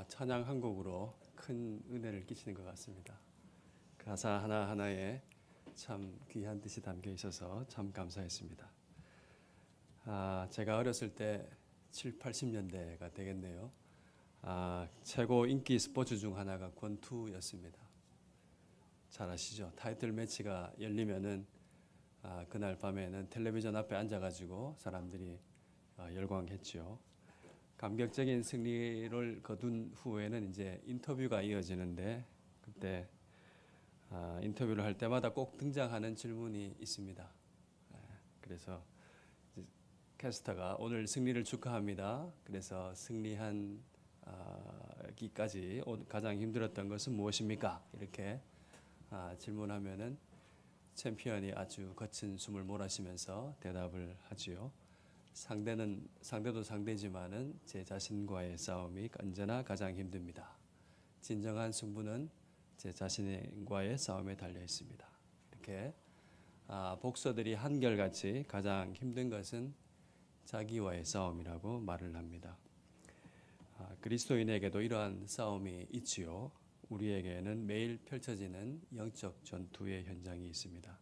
찬양 한 곡으로 큰 은혜를 끼치는 것 같습니다. 가사 하나하나에 참 귀한 뜻이 담겨 있어서 참 감사했습니다. 제가 어렸을 때 7, 80년대가 되겠네요. 최고 인기 스포츠 중 하나가 권투였습니다. 잘 아시죠? 타이틀 매치가 열리면은 그날 밤에는 텔레비전 앞에 앉아가지고 사람들이 열광했죠. 감격적인 승리를 거둔 후에는 이제 인터뷰가 이어지는데 그때 인터뷰를 할 때마다 꼭 등장하는 질문이 있습니다. 그래서 캐스터가 오늘 승리를 축하합니다. 그래서 승리한 기까지 가장 힘들었던 것은 무엇입니까? 이렇게 질문하면은 챔피언이 아주 거친 숨을 몰아쉬면서 대답을 하지요. 상대도 상대지만은 제 자신과의 싸움이 언제나 가장 힘듭니다. 진정한 승부는 제 자신과의 싸움에 달려 있습니다. 이렇게 복서들이 한결같이 가장 힘든 것은 자기와의 싸움이라고 말을 합니다. 그리스도인에게도 이러한 싸움이 있지요. 우리에게는 매일 펼쳐지는 영적 전투의 현장이 있습니다.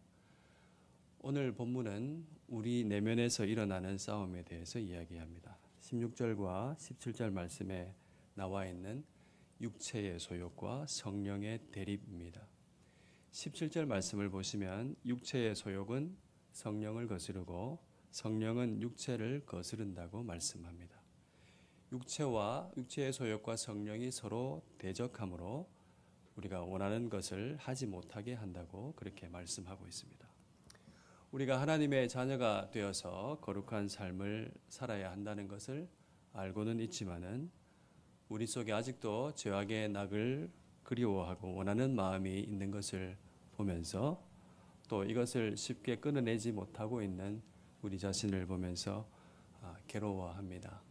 오늘 본문은 우리 내면에서 일어나는 싸움에 대해서 이야기합니다. 16절과 17절 말씀에 나와 있는 육체의 소욕과 성령의 대립입니다. 17절 말씀을 보시면 육체의 소욕은 성령을 거스르고 성령은 육체를 거스른다고 말씀합니다. 육체의 소욕과 성령이 서로 대적하므로 우리가 원하는 것을 하지 못하게 한다고 그렇게 말씀하고 있습니다. 우리가 하나님의 자녀가 되어서 거룩한 삶을 살아야 한다는 것을 알고는 있지만은 우리 속에 아직도 죄악의 낙을 그리워하고 원하는 마음이 있는 것을 보면서 또 이것을 쉽게 끊어내지 못하고 있는 우리 자신을 보면서 괴로워합니다.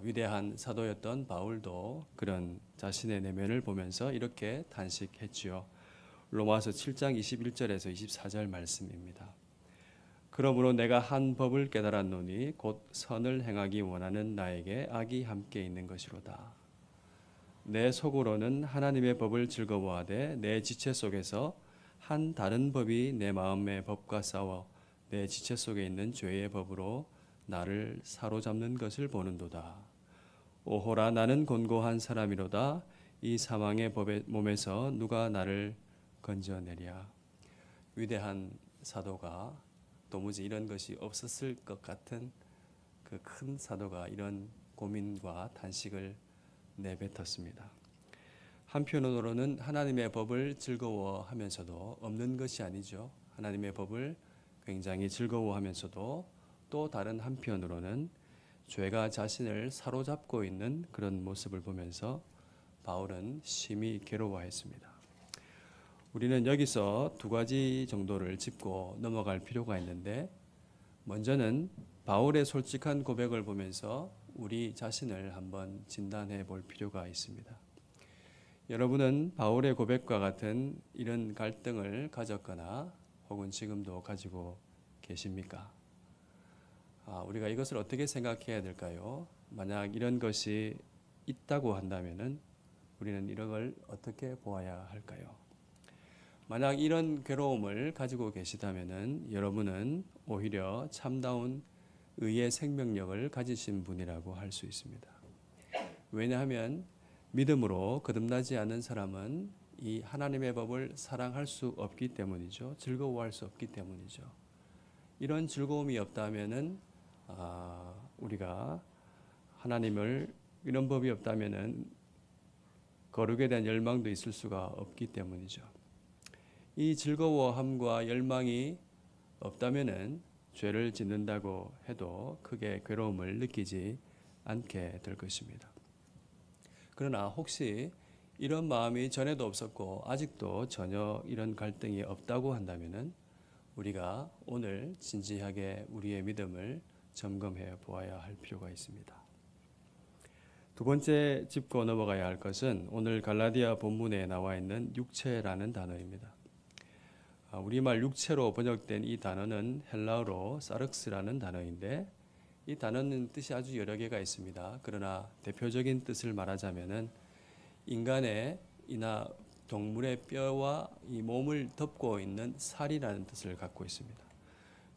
위대한 사도였던 바울도 그런 자신의 내면을 보면서 이렇게 탄식했지요. 로마서 7장 21절에서 24절 말씀입니다. 그러므로 내가 한 법을 깨달았노니 곧 선을 행하기 원하는 나에게 악이 함께 있는 것이로다. 내 속으로는 하나님의 법을 즐거워하되 내 지체 속에서 한 다른 법이 내 마음의 법과 싸워 내 지체 속에 있는 죄의 법으로 나를 사로잡는 것을 보는도다. 오호라 나는 곤고한 사람이로다. 이 사망의 몸에서 누가 나를 건져내랴. 위대한 사도가 도무지 이런 것이 없었을 것 같은 그 큰 사도가 이런 고민과 탄식을 내뱉었습니다. 한편으로는 하나님의 법을 즐거워하면서도 없는 것이 아니죠. 하나님의 법을 굉장히 즐거워하면서도 또 다른 한편으로는 죄가 자신을 사로잡고 있는 그런 모습을 보면서 바울은 심히 괴로워했습니다. 우리는 여기서 두 가지 정도를 짚고 넘어갈 필요가 있는데 먼저는 바울의 솔직한 고백을 보면서 우리 자신을 한번 진단해 볼 필요가 있습니다. 여러분은 바울의 고백과 같은 이런 갈등을 가졌거나 혹은 지금도 가지고 계십니까? 우리가 이것을 어떻게 생각해야 될까요? 만약 이런 것이 있다고 한다면은 우리는 이런 걸 어떻게 보아야 할까요? 만약 이런 괴로움을 가지고 계시다면은 여러분은 오히려 참다운 의의 생명력을 가지신 분이라고 할 수 있습니다. 왜냐하면 믿음으로 거듭나지 않은 사람은 이 하나님의 법을 사랑할 수 없기 때문이죠. 즐거워할 수 없기 때문이죠. 이런 즐거움이 없다면은 우리가 하나님을 이런 법이 없다면은 거룩에 대한 열망도 있을 수가 없기 때문이죠. 이 즐거워함과 열망이 없다면은 죄를 짓는다고 해도 크게 괴로움을 느끼지 않게 될 것입니다. 그러나 혹시 이런 마음이 전에도 없었고 아직도 전혀 이런 갈등이 없다고 한다면은 우리가 오늘 진지하게 우리의 믿음을 점검해 보아야 할 필요가 있습니다. 두 번째 짚고 넘어가야 할 것은 오늘 갈라디아 본문에 나와 있는 육체라는 단어입니다. 우리말 육체로 번역된 이 단어는 헬라어로 사륵스라는 단어인데 이 단어는 뜻이 아주 여러 개가 있습니다. 그러나 대표적인 뜻을 말하자면은 인간의 이나 동물의 뼈와 이 몸을 덮고 있는 살이라는 뜻을 갖고 있습니다.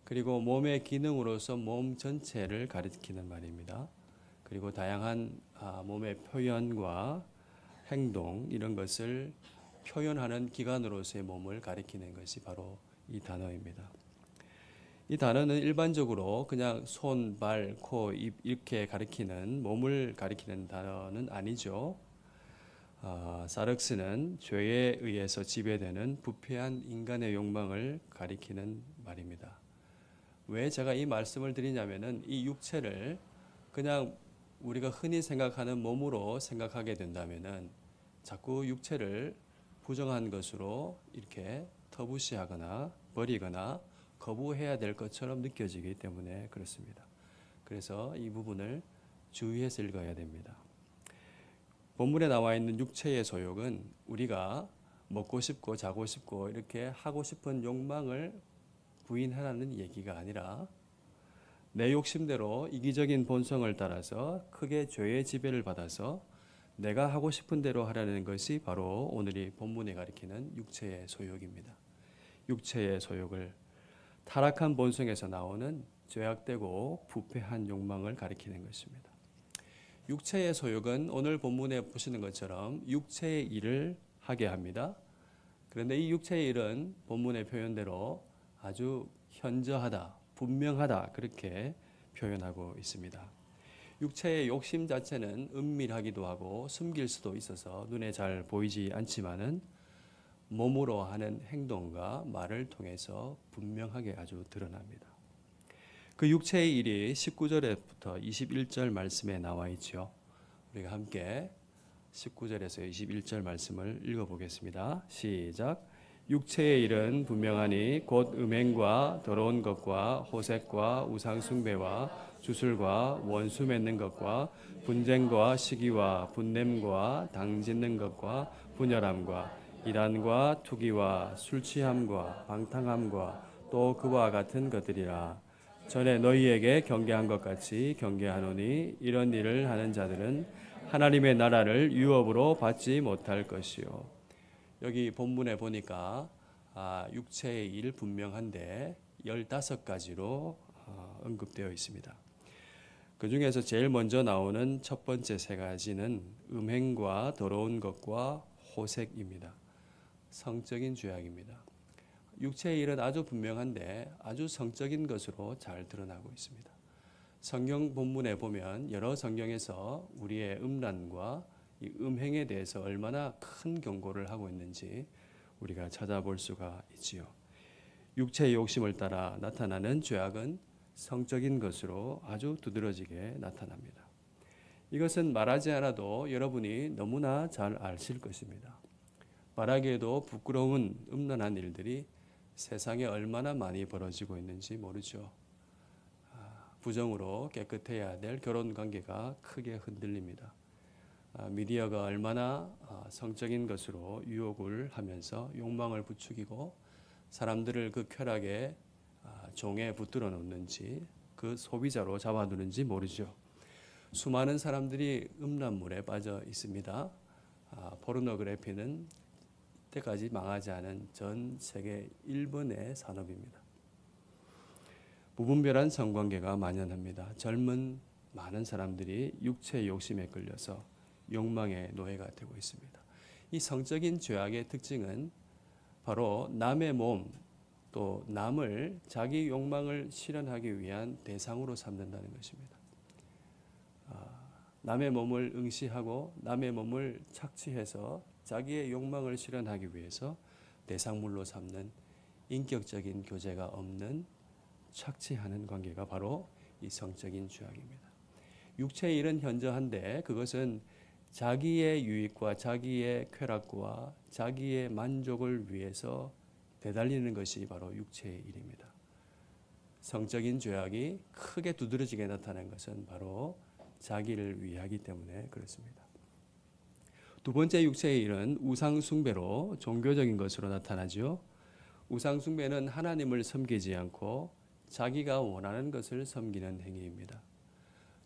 그리고 몸의 기능으로서 몸 전체를 가리키는 말입니다. 그리고 다양한 몸의 표현과 행동 이런 것을 표현하는 기관으로서의 몸을 가리키는 것이 바로 이 단어입니다. 이 단어는 일반적으로 그냥 손, 발, 코, 입 이렇게 가리키는 몸을 가리키는 단어는 아니죠. 사륵스는 죄에 의해서 지배되는 부패한 인간의 욕망을 가리키는 말입니다. 왜 제가 이 말씀을 드리냐면은 이 육체를 그냥 우리가 흔히 생각하는 몸으로 생각하게 된다면은 자꾸 육체를 부정한 것으로 이렇게 터부시하거나 버리거나 거부해야 될 것처럼 느껴지기 때문에 그렇습니다. 그래서 이 부분을 주의해서 읽어야 됩니다. 본문에 나와 있는 육체의 소욕은 우리가 먹고 싶고 자고 싶고 이렇게 하고 싶은 욕망을 부인하라는 얘기가 아니라 내 욕심대로 이기적인 본성을 따라서 크게 죄의 지배를 받아서 내가 하고 싶은 대로 하라는 것이 바로 오늘이 본문에 가리키는 육체의 소욕입니다. 육체의 소욕을 타락한 본성에서 나오는 죄악되고 부패한 욕망을 가리키는 것입니다. 육체의 소욕은 오늘 본문에 보시는 것처럼 육체의 일을 하게 합니다. 그런데 이 육체의 일은 본문의 표현대로 아주 현저하다, 분명하다 그렇게 표현하고 있습니다. 육체의 욕심 자체는 은밀하기도 하고 숨길 수도 있어서 눈에 잘 보이지 않지만은 몸으로 하는 행동과 말을 통해서 분명하게 아주 드러납니다. 그 육체의 일이 19절부터 21절 말씀에 나와 있죠. 우리가 함께 19절에서 21절 말씀을 읽어보겠습니다. 시작. 육체의 일은 분명하니 곧 음행과 더러운 것과 호색과 우상숭배와 주술과 원수 맺는 것과 분쟁과 시기와 분냄과 당짓는 것과 분열함과 이단과 투기와 술취함과 방탕함과 또 그와 같은 것들이라. 전에 너희에게 경계한 것 같이 경계하노니 이런 일을 하는 자들은 하나님의 나라를 유업으로 받지 못할 것이요. 여기 본문에 보니까 육체의 일 분명한데 15가지로 언급되어 있습니다. 그 중에서 제일 먼저 나오는 첫 번째 세 가지는 음행과 더러운 것과 호색입니다. 성적인 죄악입니다. 육체의 일은 아주 분명한데 아주 성적인 것으로 잘 드러나고 있습니다. 성경 본문에 보면 여러 성경에서 우리의 음란과 이 음행에 대해서 얼마나 큰 경고를 하고 있는지 우리가 찾아볼 수가 있지요. 육체의 욕심을 따라 나타나는 죄악은 성적인 것으로 아주 두드러지게 나타납니다. 이것은 말하지 않아도 여러분이 너무나 잘 아실 것입니다. 말하기에도 부끄러운 음란한 일들이 세상에 얼마나 많이 벌어지고 있는지 모르죠. 부정으로 깨끗해야 될 결혼 관계가 크게 흔들립니다. 미디어가 얼마나 성적인 것으로 유혹을 하면서 욕망을 부추기고 사람들을 그 쾌락에 종에 붙들어 놓는지 그 소비자로 잡아두는지 모르죠. 수많은 사람들이 음란물에 빠져 있습니다. 포르노그래피는 때까지 망하지 않은 전 세계 1번의 산업입니다. 무분별한 성관계가 만연합니다. 젊은 많은 사람들이 육체의 욕심에 끌려서 욕망의 노예가 되고 있습니다. 이 성적인 죄악의 특징은 바로 남의 몸 또 남을 자기 욕망을 실현하기 위한 대상으로 삼는다는 것입니다. 남의 몸을 응시하고 남의 몸을 착취해서 자기의 욕망을 실현하기 위해서 대상물로 삼는 인격적인 교제가 없는 착취하는 관계가 바로 이 성적인 죄악입니다. 육체의 일은 현저한데 그것은 자기의 유익과 자기의 쾌락과 자기의 만족을 위해서 되달리는 것이 바로 육체의 일입니다. 성적인 죄악이 크게 두드러지게 나타난 것은 바로 자기를 위하기 때문에 그렇습니다. 두 번째 육체의 일은 우상숭배로 종교적인 것으로 나타나죠. 우상숭배는 하나님을 섬기지 않고 자기가 원하는 것을 섬기는 행위입니다.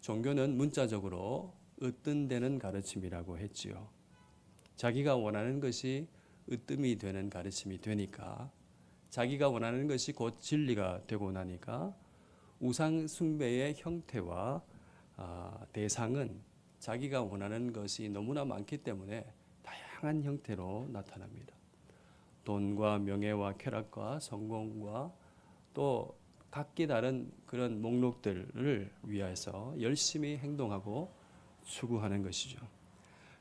종교는 문자적으로 으뜸되는 가르침이라고 했지요. 자기가 원하는 것이 으뜸이 되는 가르침이 되니까, 자기가 원하는 것이 곧 진리가 되고 나니까 우상 숭배의 형태와 대상은 자기가 원하는 것이 너무나 많기 때문에 다양한 형태로 나타납니다. 돈과 명예와 쾌락과 성공과 또 각기 다른 그런 목록들을 위해서 열심히 행동하고 추구하는 것이죠.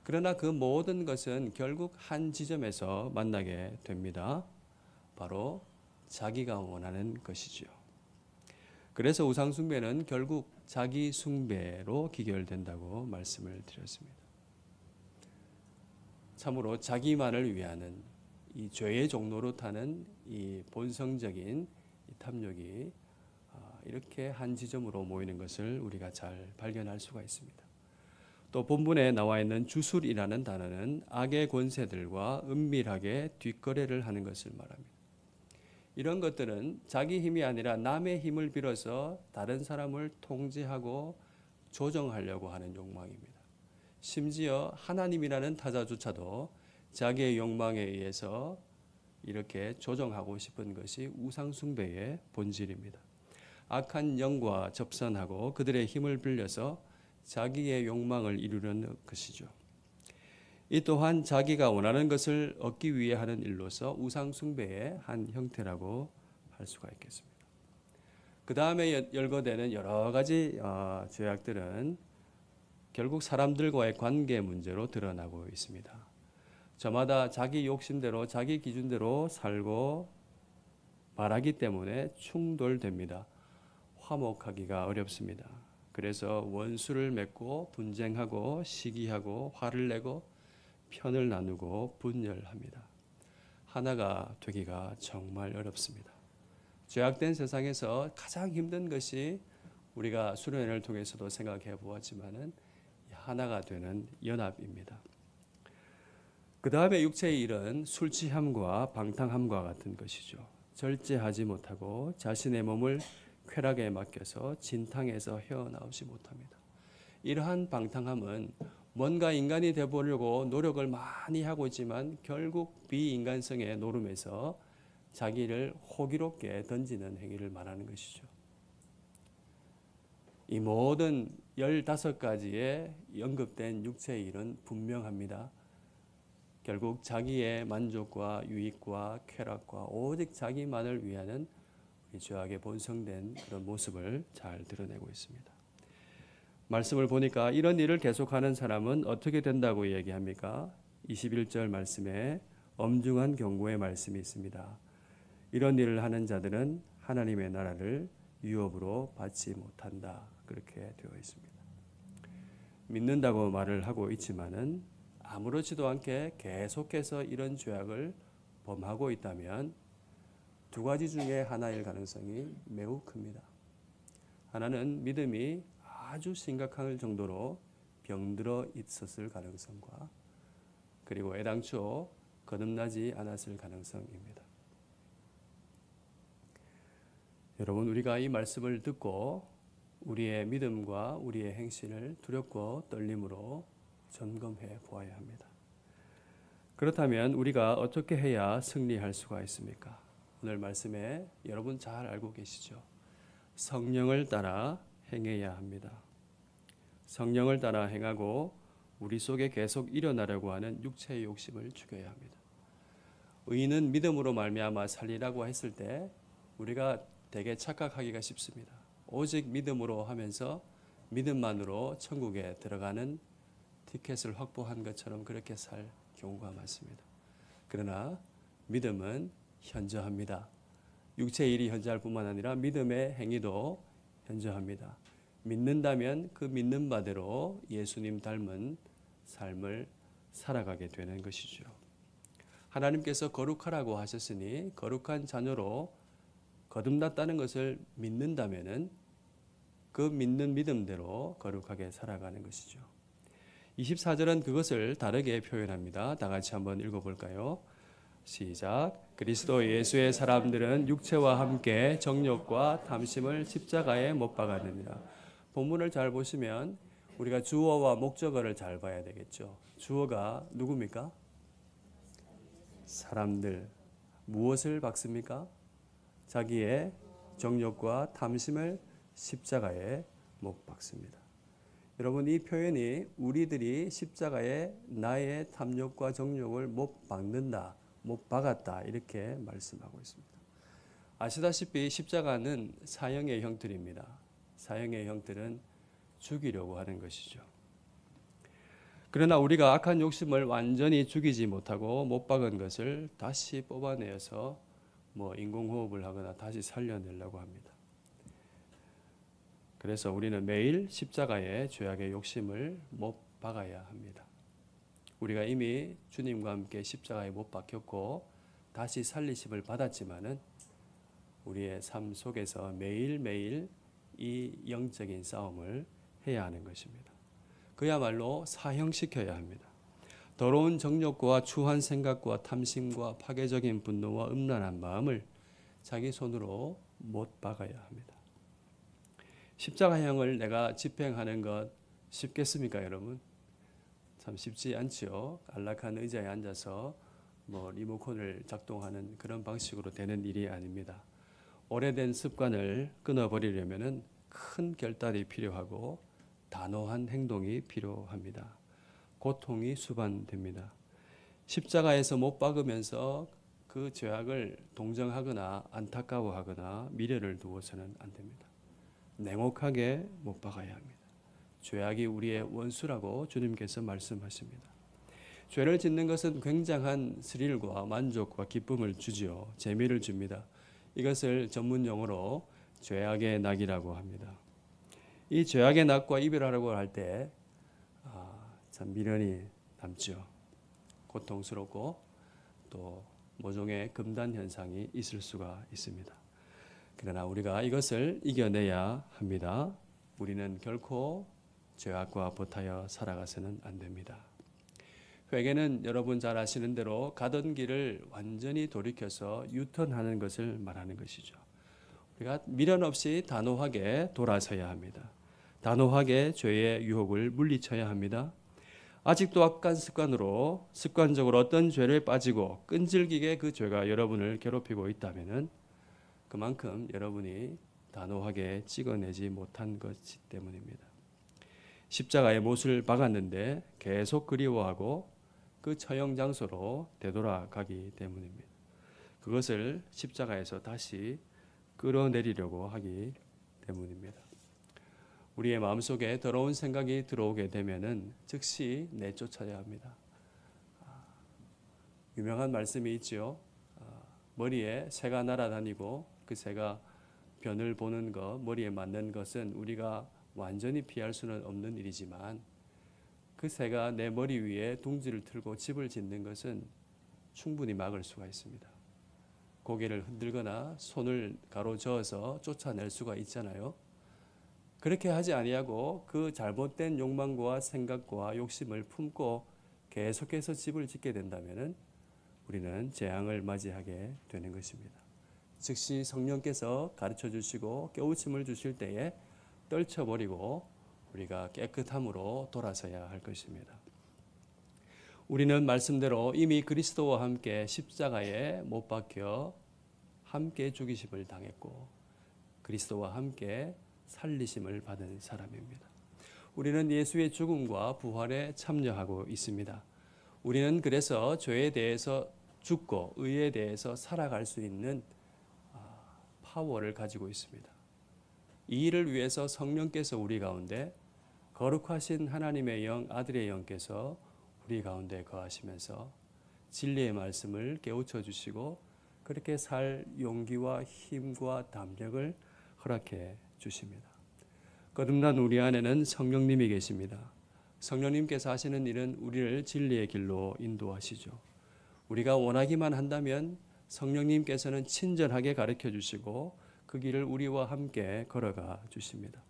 그러나 그 모든 것은 결국 한 지점에서 만나게 됩니다. 바로 자기가 원하는 것이죠. 그래서 우상 숭배는 결국 자기 숭배로 기결된다고 말씀을 드렸습니다. 참으로 자기만을 위하는 이 죄의 종로로 타는 이 본성적인 이 탐욕이 이렇게 한 지점으로 모이는 것을 우리가 잘 발견할 수가 있습니다. 또 본문에 나와 있는 주술이라는 단어는 악의 권세들과 은밀하게 뒷거래를 하는 것을 말합니다. 이런 것들은 자기 힘이 아니라 남의 힘을 빌어서 다른 사람을 통제하고 조정하려고 하는 욕망입니다. 심지어 하나님이라는 타자조차도 자기의 욕망에 의해서 이렇게 조정하고 싶은 것이 우상숭배의 본질입니다. 악한 영과 접선하고 그들의 힘을 빌려서 자기의 욕망을 이루려는 것이죠. 이 또한 자기가 원하는 것을 얻기 위해 하는 일로서 우상숭배의 한 형태라고 할 수가 있겠습니다. 그 다음에 열거되는 여러 가지 죄악들은 결국 사람들과의 관계 문제로 드러나고 있습니다. 저마다 자기 욕심대로 자기 기준대로 살고 말하기 때문에 충돌됩니다. 화목하기가 어렵습니다. 그래서 원수를 맺고 분쟁하고 시기하고 화를 내고 편을 나누고 분열합니다. 하나가 되기가 정말 어렵습니다. 죄악된 세상에서 가장 힘든 것이 우리가 수련회를 통해서도 생각해 보았지만은 하나가 되는 연합입니다. 그 다음에 육체의 일은 술 취함과 방탕함과 같은 것이죠. 절제하지 못하고 자신의 몸을 쾌락에 맡겨서 진탕에서 헤어나오지 못합니다. 이러한 방탕함은 뭔가 인간이 되어보려고 노력을 많이 하고 있지만 결국 비인간성의 노름에서 자기를 호기롭게 던지는 행위를 말하는 것이죠. 이 모든 15가지의 언급된 육체의 일은 분명합니다. 결국 자기의 만족과 유익과 쾌락과 오직 자기만을 위하는 죄악의 본성된 그런 모습을 잘 드러내고 있습니다. 말씀을 보니까 이런 일을 계속하는 사람은 어떻게 된다고 얘기합니까? 21절 말씀에 엄중한 경고의 말씀이 있습니다. 이런 일을 하는 자들은 하나님의 나라를 유업으로 받지 못한다. 그렇게 되어 있습니다. 믿는다고 말을 하고 있지만은 아무렇지도 않게 계속해서 이런 죄악을 범하고 있다면 두 가지 중에 하나일 가능성이 매우 큽니다. 하나는 믿음이 아주 심각할 정도로 병들어 있었을 가능성과 그리고 애당초 거듭나지 않았을 가능성입니다. 여러분, 우리가 이 말씀을 듣고 우리의 믿음과 우리의 행실을 두렵고 떨림으로 점검해 보아야 합니다. 그렇다면 우리가 어떻게 해야 승리할 수가 있습니까? 오늘 말씀에 여러분 잘 알고 계시죠? 성령을 따라 행해야 합니다. 성령을 따라 행하고 우리 속에 계속 일어나려고 하는 육체의 욕심을 죽여야 합니다. 의인은 믿음으로 말미암아 살리라고 했을 때 우리가 되게 착각하기가 쉽습니다. 오직 믿음으로 하면서 믿음만으로 천국에 들어가는 티켓을 확보한 것처럼 그렇게 살 경우가 많습니다. 그러나 믿음은 현저합니다. 육체의 일이 현저할 뿐만 아니라 믿음의 행위도 현저합니다. 믿는다면 그 믿는 바대로 예수님 닮은 삶을 살아가게 되는 것이죠. 하나님께서 거룩하라고 하셨으니 거룩한 자녀로 거듭났다는 것을 믿는다면은 그 믿는 믿음대로 거룩하게 살아가는 것이죠. 24절은 그것을 다르게 표현합니다. 다 같이 한번 읽어볼까요? 시작. 그리스도 예수의 사람들은 육체와 함께 정욕과 탐심을 십자가에 못 박았느니라. 본문을 잘 보시면 우리가 주어와 목적어를 잘 봐야 되겠죠. 주어가 누굽니까? 사람들. 무엇을 박습니까? 자기의 정욕과 탐심을 십자가에 못 박습니다. 여러분, 이 표현이 우리들이 십자가에 나의 탐욕과 정욕을 못 박는다, 못 박았다 이렇게 말씀하고 있습니다. 아시다시피 십자가는 사형의 형틀입니다. 사형의 형틀은 죽이려고 하는 것이죠. 그러나 우리가 악한 욕심을 완전히 죽이지 못하고 못 박은 것을 다시 뽑아내어서 인공호흡을 하거나 다시 살려내려고 합니다. 그래서 우리는 매일 십자가에 죄악의 욕심을 못 박아야 합니다. 우리가 이미 주님과 함께 십자가에 못 박혔고 다시 살리심을 받았지만은 우리의 삶 속에서 매일매일 이 영적인 싸움을 해야 하는 것입니다. 그야말로 사형시켜야 합니다. 더러운 정욕과 추한 생각과 탐심과 파괴적인 분노와 음란한 마음을 자기 손으로 못 박아야 합니다. 십자가형을 내가 집행하는 것 쉽겠습니까, 여러분? 참 쉽지 않지요. 안락한 의자에 앉아서 리모컨을 작동하는 그런 방식으로 되는 일이 아닙니다. 오래된 습관을 끊어버리려면 큰 결단이 필요하고 단호한 행동이 필요합니다. 고통이 수반됩니다. 십자가에서 못 박으면서 그 죄악을 동정하거나 안타까워하거나 미련을 두어서는 안 됩니다. 냉혹하게 못 박아야 합니다. 죄악이 우리의 원수라고 주님께서 말씀하십니다. 죄를 짓는 것은 굉장한 스릴과 만족과 기쁨을 주지요. 재미를 줍니다. 이것을 전문 용어로 죄악의 낙이라고 합니다. 이 죄악의 낙과 이별하라고 할 때 참 미련이 남죠. 고통스럽고 또 모종의 금단 현상이 있을 수가 있습니다. 그러나 우리가 이것을 이겨내야 합니다. 우리는 결코 죄악과 버타여 살아가서는 안 됩니다. 회개는 여러분 잘 아시는 대로 가던 길을 완전히 돌이켜서 유턴하는 것을 말하는 것이죠. 우리가 미련 없이 단호하게 돌아서야 합니다. 단호하게 죄의 유혹을 물리쳐야 합니다. 아직도 악한 습관으로 습관적으로 어떤 죄를 빠지고 끈질기게 그 죄가 여러분을 괴롭히고 있다면 그만큼 여러분이 단호하게 찍어내지 못한 것이 때문입니다. 십자가에 못을 박았는데 계속 그리워하고 그 처형 장소로 되돌아가기 때문입니다. 그것을 십자가에서 다시 끌어내리려고 하기 때문입니다. 우리의 마음속에 더러운 생각이 들어오게 되면은 즉시 내쫓아야 합니다. 유명한 말씀이 있죠. 머리에 새가 날아다니고 그 새가 변을 보는 것, 머리에 맞는 것은 우리가 완전히 피할 수는 없는 일이지만 그 새가 내 머리 위에 둥지를 틀고 집을 짓는 것은 충분히 막을 수가 있습니다. 고개를 흔들거나 손을 가로저어서 쫓아낼 수가 있잖아요. 그렇게 하지 아니하고 그 잘못된 욕망과 생각과 욕심을 품고 계속해서 집을 짓게 된다면 우리는 재앙을 맞이하게 되는 것입니다. 즉시 성령께서 가르쳐 주시고 깨우침을 주실 때에 떨쳐버리고 우리가 깨끗함으로 돌아서야 할 것입니다. 우리는 말씀대로 이미 그리스도와 함께 십자가에 못 박혀 함께 죽이심을 당했고 그리스도와 함께 살리심을 받은 사람입니다. 우리는 예수의 죽음과 부활에 참여하고 있습니다. 우리는 그래서 죄에 대해서 죽고 의에 대해서 살아갈 수 있는 파워를 가지고 있습니다. 이 일을 위해서 성령께서 우리 가운데 거룩하신 하나님의 영, 아들의 영께서 우리 가운데 거하시면서 진리의 말씀을 깨우쳐 주시고 그렇게 살 용기와 힘과 담력을 허락해 주십니다. 거듭난 우리 안에는 성령님이 계십니다. 성령님께서 하시는 일은 우리를 진리의 길로 인도하시죠. 우리가 원하기만 한다면 성령님께서는 친절하게 가르쳐 주시고 그 길을 우리와 함께 걸어가 주십니다.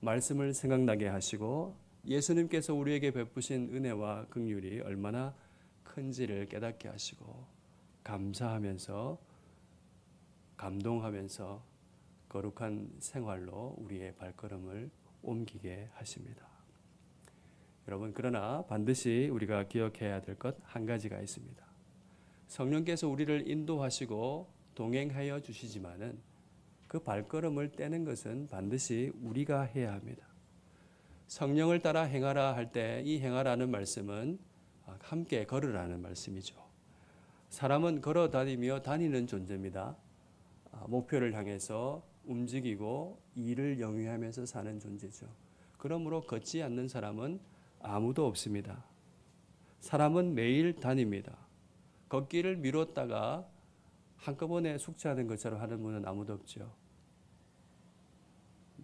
말씀을 생각나게 하시고 예수님께서 우리에게 베푸신 은혜와 긍휼이 얼마나 큰지를 깨닫게 하시고 감사하면서 감동하면서 거룩한 생활로 우리의 발걸음을 옮기게 하십니다. 여러분, 그러나 반드시 우리가 기억해야 될 것 한 가지가 있습니다. 성령께서 우리를 인도하시고 동행하여 주시지만은 그 발걸음을 떼는 것은 반드시 우리가 해야 합니다. 성령을 따라 행하라 할 때 이 행하라는 말씀은 함께 걸으라는 말씀이죠. 사람은 걸어 다니며 다니는 존재입니다. 목표를 향해서 움직이고 일을 영위하면서 사는 존재죠. 그러므로 걷지 않는 사람은 아무도 없습니다. 사람은 매일 다닙니다. 걷기를 미뤘다가 한꺼번에 숙제하는 것처럼 하는 분은 아무도 없죠.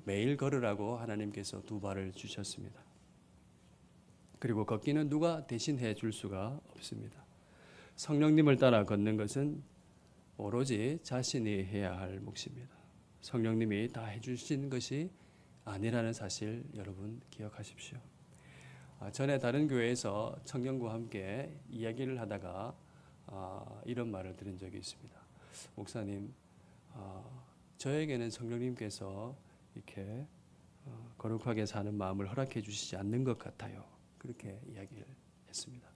매일 걸으라고 하나님께서 두 발을 주셨습니다. 그리고 걷기는 누가 대신해 줄 수가 없습니다. 성령님을 따라 걷는 것은 오로지 자신이 해야 할 몫입니다. 성령님이 다 해주신 것이 아니라는 사실 여러분 기억하십시오. 전에 다른 교회에서 청년과 함께 이야기를 하다가 이런 말을 들은 적이 있습니다. 목사님, 저에게는 성령님께서 이렇게 거룩하게 사는 마음을 허락해 주시지 않는 것 같아요. 그렇게 이야기를 했습니다.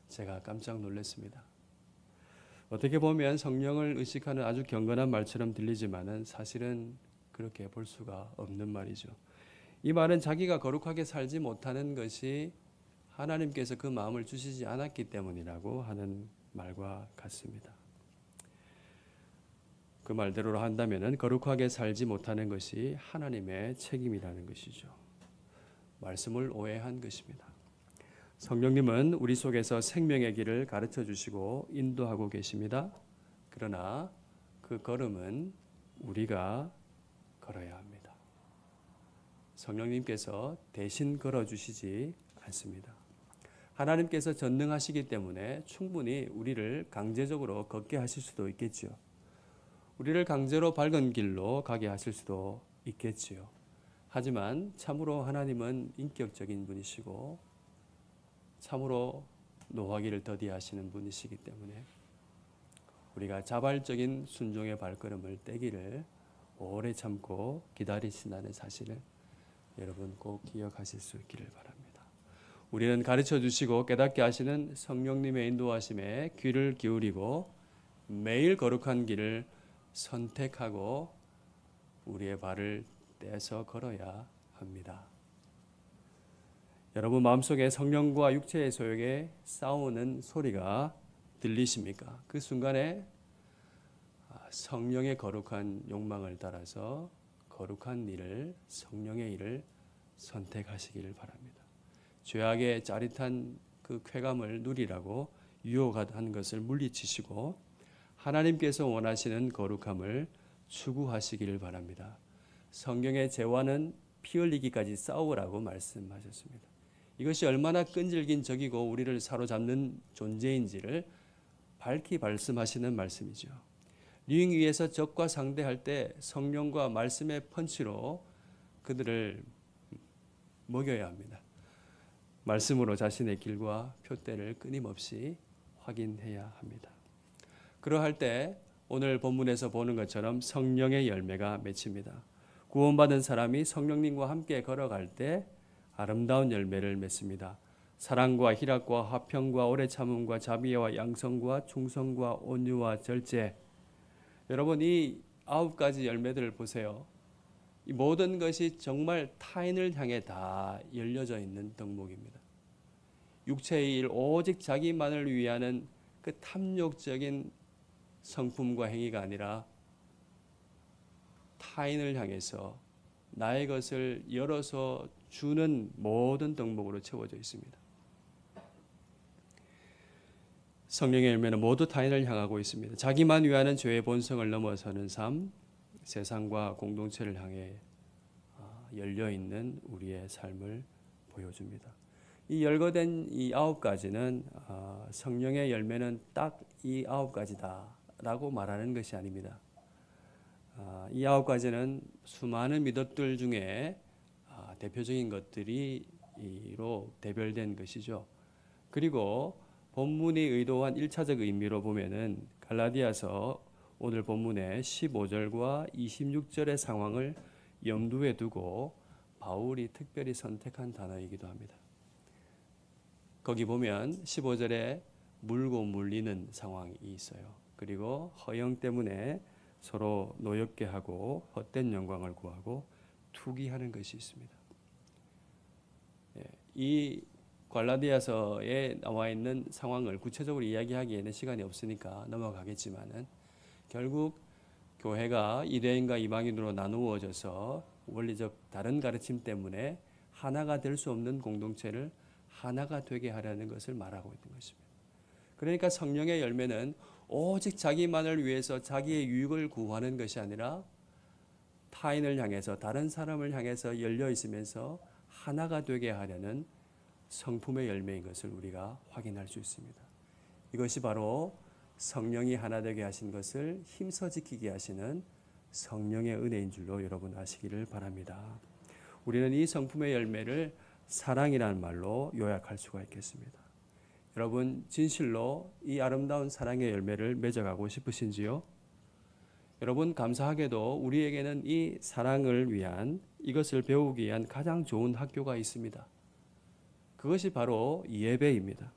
제가 깜짝 놀랐습니다. 어떻게 보면 성령을 의식하는 아주 경건한 말처럼 들리지만은 사실은 그렇게 볼 수가 없는 말이죠. 이 말은 자기가 거룩하게 살지 못하는 것이 하나님께서 그 마음을 주시지 않았기 때문이라고 하는 말과 같습니다. 그 말대로 한다면은 거룩하게 살지 못하는 것이 하나님의 책임이라는 것이죠. 말씀을 오해한 것입니다. 성령님은 우리 속에서 생명의 길을 가르쳐 주시고 인도하고 계십니다. 그러나 그 걸음은 우리가 걸어야 합니다. 성령님께서 대신 걸어주시지 않습니다. 하나님께서 전능하시기 때문에 충분히 우리를 강제적으로 걷게 하실 수도 있겠지요. 우리를 강제로 밝은 길로 가게 하실 수도 있겠지요. 하지만 참으로 하나님은 인격적인 분이시고 참으로 노하기를 더디하시는 분이시기 때문에 우리가 자발적인 순종의 발걸음을 떼기를 오래 참고 기다리신다는 사실을 여러분 꼭 기억하실 수 있기를 바랍니다. 우리는 가르쳐 주시고 깨닫게 하시는 성령님의 인도하심에 귀를 기울이고 매일 거룩한 길을 선택하고 우리의 발을 떼서 걸어야 합니다. 여러분 마음속에 성령과 육체의 소욕에 싸우는 소리가 들리십니까? 그 순간에 성령의 거룩한 욕망을 따라서 거룩한 일을, 성령의 일을 선택하시기를 바랍니다. 죄악의 짜릿한 그 쾌감을 누리라고 유혹한 것을 물리치시고 하나님께서 원하시는 거룩함을 추구하시기를 바랍니다. 성경의 죄와는 피 흘리기까지 싸우라고 말씀하셨습니다. 이것이 얼마나 끈질긴 적이고 우리를 사로잡는 존재인지를 밝히 말씀하시는 말씀이죠. 링 위에서 적과 상대할 때 성령과 말씀의 펀치로 그들을 먹여야 합니다. 말씀으로 자신의 길과 표대를 끊임없이 확인해야 합니다. 그러할 때 오늘 본문에서 보는 것처럼 성령의 열매가 맺힙니다. 구원받은 사람이 성령님과 함께 걸어갈 때 아름다운 열매를 맺습니다. 사랑과 희락과 화평과 오래 참음과 자비와 양성과 충성과 온유와 절제. 여러분 이 9가지 열매들을 보세요. 이 모든 것이 정말 타인을 향해 다 열려져 있는 덕목입니다. 육체의 일 오직 자기만을 위하는 그 탐욕적인 성품과 행위가 아니라 타인을 향해서 나의 것을 열어서 주는 모든 덕목으로 채워져 있습니다. 성령의 열매는 모두 타인을 향하고 있습니다. 자기만 위하는 죄의 본성을 넘어서는 삶, 세상과 공동체를 향해 열려있는 우리의 삶을 보여줍니다. 이 열거된 이 9가지는 성령의 열매는 딱 이 9가지다라고 말하는 것이 아닙니다. 이 9가지는 수많은 미덕들 중에 대표적인 것들이로 대별된 것이죠. 그리고 본문이 의도한 1차적 의미로 보면은 갈라디아서 오늘 본문의 15절과 26절의 상황을 염두에 두고 바울이 특별히 선택한 단어이기도 합니다. 거기 보면 15절에 물고 물리는 상황이 있어요. 그리고 허영 때문에 서로 노엽게 하고 헛된 영광을 구하고 투기하는 것이 있습니다. 이 갈라디아서에 나와 있는 상황을 구체적으로 이야기하기에는 시간이 없으니까 넘어가겠지만은 결국 교회가 유대인과 이방인으로 나누어져서 원리적 다른 가르침 때문에 하나가 될 수 없는 공동체를 하나가 되게 하려는 것을 말하고 있는 것입니다. 그러니까 성령의 열매는 오직 자기만을 위해서 자기의 유익을 구하는 것이 아니라 타인을 향해서 다른 사람을 향해서 열려 있으면서 하나가 되게 하려는 성품의 열매인 것을 우리가 확인할 수 있습니다. 이것이 바로 성령이 하나 되게 하신 것을 힘써 지키게 하시는 성령의 은혜인 줄로 여러분 아시기를 바랍니다. 우리는 이 성품의 열매를 사랑이라는 말로 요약할 수가 있겠습니다. 여러분 진실로 이 아름다운 사랑의 열매를 맺어가고 싶으신지요? 여러분 감사하게도 우리에게는 이 사랑을 위한 이것을 배우기 위한 가장 좋은 학교가 있습니다. 그것이 바로 예배입니다.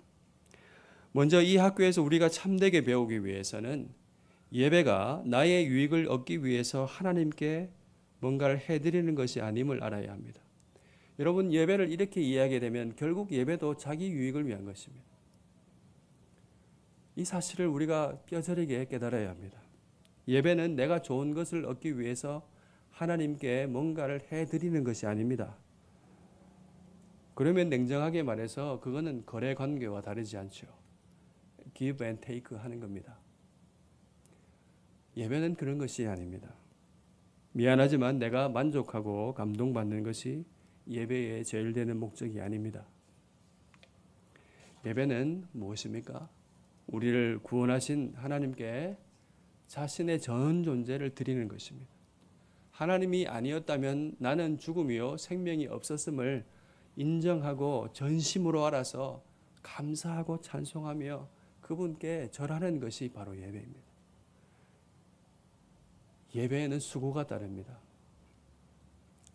먼저 이 학교에서 우리가 참되게 배우기 위해서는 예배가 나의 유익을 얻기 위해서 하나님께 뭔가를 해드리는 것이 아님을 알아야 합니다. 여러분 예배를 이렇게 이해하게 되면 결국 예배도 자기 유익을 위한 것입니다. 이 사실을 우리가 뼈저리게 깨달아야 합니다. 예배는 내가 좋은 것을 얻기 위해서 하나님께 뭔가를 해드리는 것이 아닙니다. 그러면 냉정하게 말해서 그거는 거래 관계와 다르지 않죠. give and take 하는 겁니다. 예배는 그런 것이 아닙니다. 미안하지만 내가 만족하고 감동받는 것이 예배의 제일 되는 목적이 아닙니다. 예배는 무엇입니까? 우리를 구원하신 하나님께 자신의 전 존재를 드리는 것입니다. 하나님이 아니었다면 나는 죽음이요 생명이 없었음을 인정하고 전심으로 알아서 감사하고 찬송하며 그분께 절하는 것이 바로 예배입니다. 예배에는 수고가 따릅니다.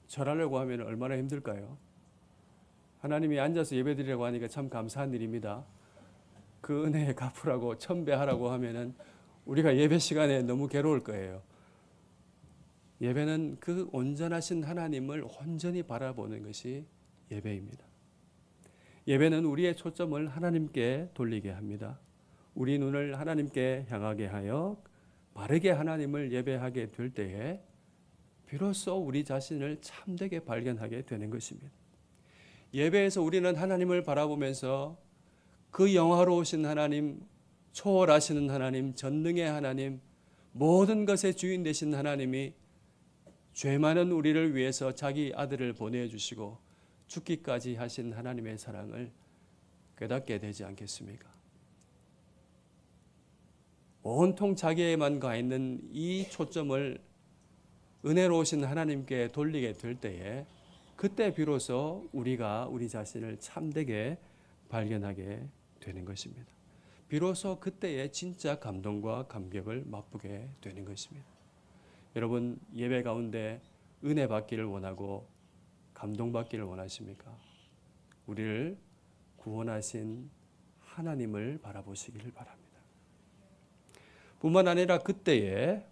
절하려고 하면 얼마나 힘들까요? 하나님이 앉아서 예배드리라고 하니까 참 감사한 일입니다. 그 은혜에 갚으라고 첨배하라고 하면은 우리가 예배 시간에 너무 괴로울 거예요. 예배는 그 온전하신 하나님을 온전히 바라보는 것이 예배입니다. 예배는 우리의 초점을 하나님께 돌리게 합니다. 우리 눈을 하나님께 향하게 하여 바르게 하나님을 예배하게 될 때에 비로소 우리 자신을 참되게 발견하게 되는 것입니다. 예배에서 우리는 하나님을 바라보면서 그 영화로우신 하나님, 초월하시는 하나님, 전능의 하나님, 모든 것의 주인 되신 하나님이 죄 많은 우리를 위해서 자기 아들을 보내주시고 죽기까지 하신 하나님의 사랑을 깨닫게 되지 않겠습니까? 온통 자기에만 가 있는 이 초점을 은혜로우신 하나님께 돌리게 될 때에 그때 비로소 우리가 우리 자신을 참되게 발견하게 되는 것입니다. 비로소 그때의 진짜 감동과 감격을 맛보게 되는 것입니다. 여러분 예배 가운데 은혜 받기를 원하고 감동 받기를 원하십니까? 우리를 구원하신 하나님을 바라보시기를 바랍니다. 뿐만 아니라 그때에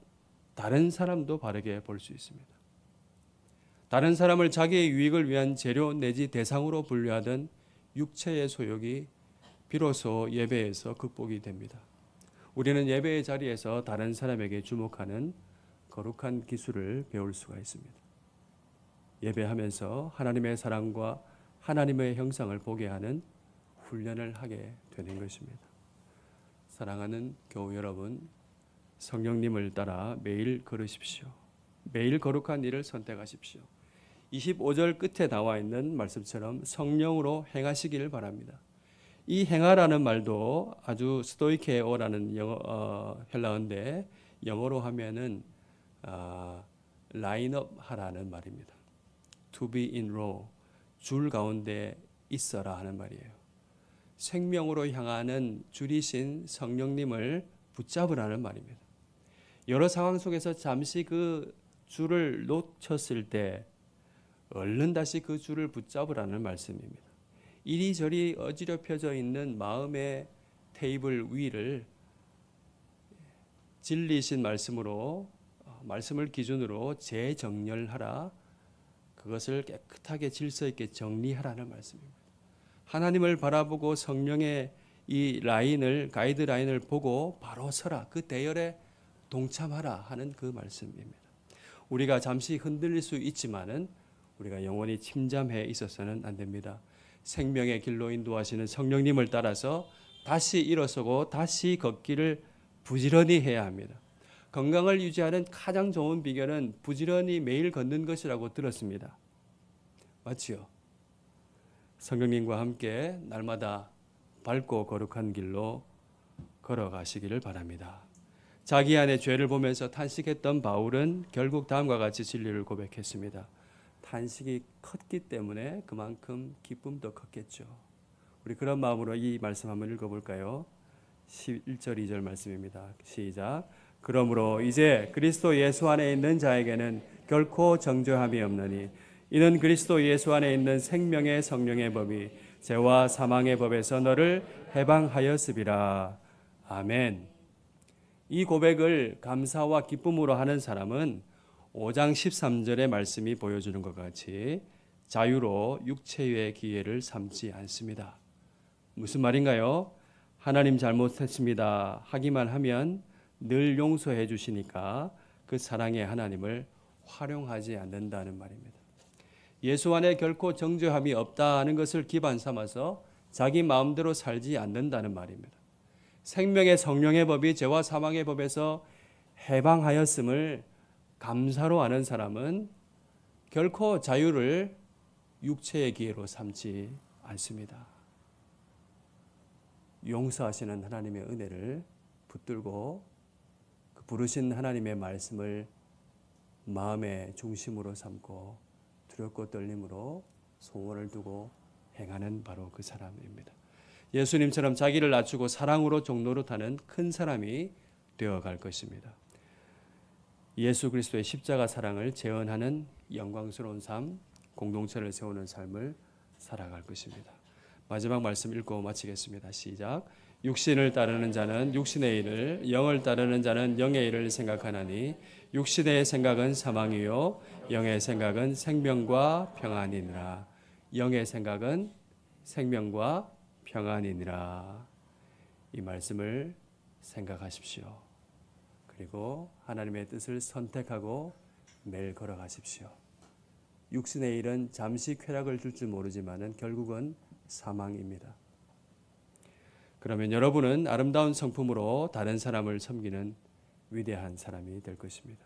다른 사람도 바르게 볼 수 있습니다. 다른 사람을 자기의 유익을 위한 재료 내지 대상으로 분류하던 육체의 소욕이 비로소 예배에서 극복이 됩니다. 우리는 예배의 자리에서 다른 사람에게 주목하는 거룩한 기술을 배울 수가 있습니다. 예배하면서 하나님의 사랑과 하나님의 형상을 보게 하는 훈련을 하게 되는 것입니다. 사랑하는 교우 여러분, 성령님을 따라 매일 걸으십시오. 매일 거룩한 일을 선택하십시오. 25절 끝에 나와 있는 말씀처럼 성령으로 행하시기를 바랍니다. 이 행하라는 말도 아주 스토이케오라는 헬라어인데 영어로 하면은 라인업 하라는 말입니다. To be in row, 줄 가운데 있어라 하는 말이에요. 생명으로 향하는 줄이신 성령님을 붙잡으라는 말입니다. 여러 상황 속에서 잠시 그 줄을 놓쳤을 때 얼른 다시 그 줄을 붙잡으라는 말씀입니다. 이리저리 어지럽혀져 있는 마음의 테이블 위를 진리이신 말씀으로, 말씀을 기준으로 재정렬하라. 그것을 깨끗하게 질서 있게 정리하라는 말씀입니다. 하나님을 바라보고 성령의 이 라인을, 가이드라인을 보고 바로 서라. 그 대열에 동참하라 하는 그 말씀입니다. 우리가 잠시 흔들릴 수 있지만은 우리가 영원히 침잠해 있어서는 안 됩니다. 생명의 길로 인도하시는 성령님을 따라서 다시 일어서고 다시 걷기를 부지런히 해야 합니다. 건강을 유지하는 가장 좋은 비결은 부지런히 매일 걷는 것이라고 들었습니다. 맞지요? 성령님과 함께 날마다 밝고 거룩한 길로 걸어가시기를 바랍니다. 자기 안의 죄를 보면서 탄식했던 바울은 결국 다음과 같이 진리를 고백했습니다. 탄식이 컸기 때문에 그만큼 기쁨도 컸겠죠. 우리 그런 마음으로 이 말씀 한번 읽어볼까요? 1절 2절 말씀입니다. 시작. 그러므로 이제 그리스도 예수 안에 있는 자에게는 결코 정죄함이 없느니 이는 그리스도 예수 안에 있는 생명의 성령의 법이 죄와 사망의 법에서 너를 해방하였으리라. 아멘. 이 고백을 감사와 기쁨으로 하는 사람은 5장 13절의 말씀이 보여주는 것 같이 자유로 육체의 기회를 삼지 않습니다. 무슨 말인가요? 하나님 잘못했습니다 하기만 하면 늘 용서해 주시니까 그 사랑의 하나님을 활용하지 않는다는 말입니다. 예수 안에 결코 정죄함이 없다는 것을 기반 삼아서 자기 마음대로 살지 않는다는 말입니다. 생명의 성령의 법이 죄와 사망의 법에서 해방하였음을 감사로 아는 사람은 결코 자유를 육체의 기회로 삼지 않습니다. 용서하시는 하나님의 은혜를 붙들고 그 부르신 하나님의 말씀을 마음의 중심으로 삼고 두렵고 떨림으로 소원을 두고 행하는 바로 그 사람입니다. 예수님처럼 자기를 낮추고 사랑으로 종노릇하는 큰 사람이 되어갈 것입니다. 예수 그리스도의 십자가 사랑을 재현하는 영광스러운 삶, 공동체를 세우는 삶을 살아갈 것입니다. 마지막 말씀 읽고 마치겠습니다. 시작. 육신을 따르는 자는 육신의 일을, 영을 따르는 자는 영의 일을 생각하나니 육신의 생각은 사망이요 영의 생각은 생명과 평안이니라. 영의 생각은 생명과 평안이니라. 이 말씀을 생각하십시오. 그리고 하나님의 뜻을 선택하고 매일 걸어가십시오. 육신의 일은 잠시 쾌락을 줄지 모르지만은 결국은 사망입니다. 그러면 여러분은 아름다운 성품으로 다른 사람을 섬기는 위대한 사람이 될 것입니다.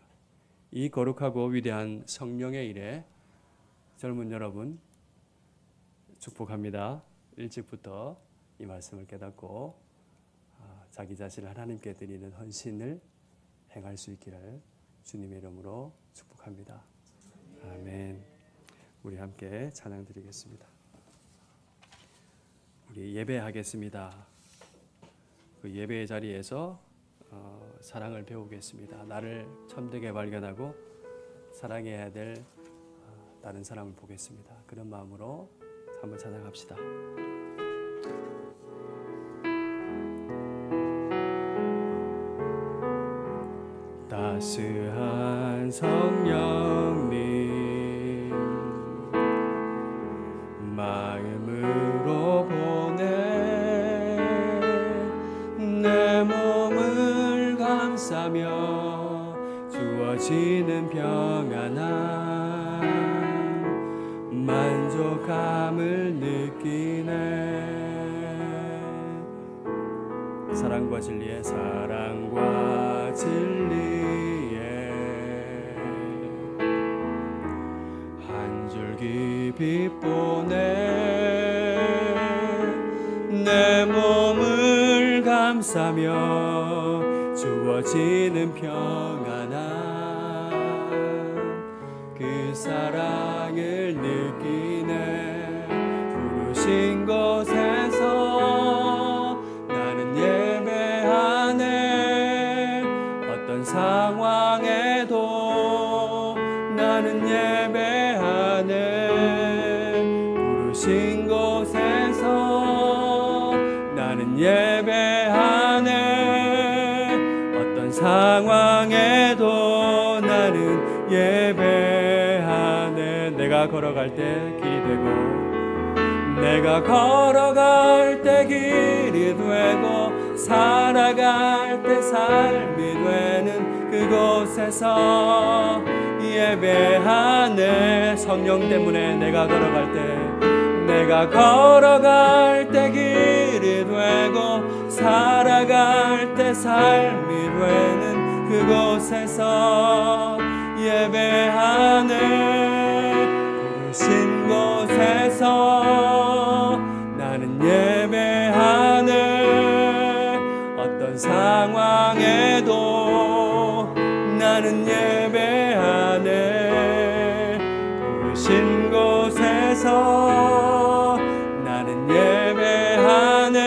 이 거룩하고 위대한 성령의 일에 젊은 여러분 축복합니다. 일찍부터 이 말씀을 깨닫고 자기 자신을 하나님께 드리는 헌신을 행할 수 있기를 주님의 이름으로 축복합니다. 아멘. 우리 함께 찬양 드리겠습니다. 우리 예배하겠습니다. 그 예배의 자리에서 사랑을 배우겠습니다. 나를 참되게 발견하고 사랑해야 될 다른 사람을 보겠습니다. 그런 마음으로 한번 찬양합시다. 따스한 성령님 마음으로 보내 내 몸을 감싸며 주어지는 평안함 만족감을 느끼네. 사랑과 진리의 사랑과 진리의 한 줄기 빛보내 내 몸을 감싸며 주어지는 평안함 그 사랑을 느끼네. 부르신 곳에서 나는 예배하네. 어떤 상황에도 나는 예배하네. 부르신 곳에서 나는 예배하네. 어떤 상황에도 나는 예배하네. 내가 걸어갈 때 길이 되고, 내가 걸어갈 때 길이 되고, 살아갈 때 삶이 되는 그곳에서 예배하네. 성령 때문에 내가 걸어갈 때 길이 되고, 살아갈 때 삶이 되는 그곳에서 예배하네. 부르신 곳에서 나는 예배하네. 어떤 상황에도 나는 예배하네. 부르신 곳에서 나는 예배하네.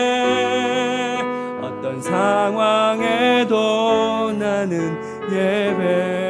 어떤 상황에도 나는 예배하네.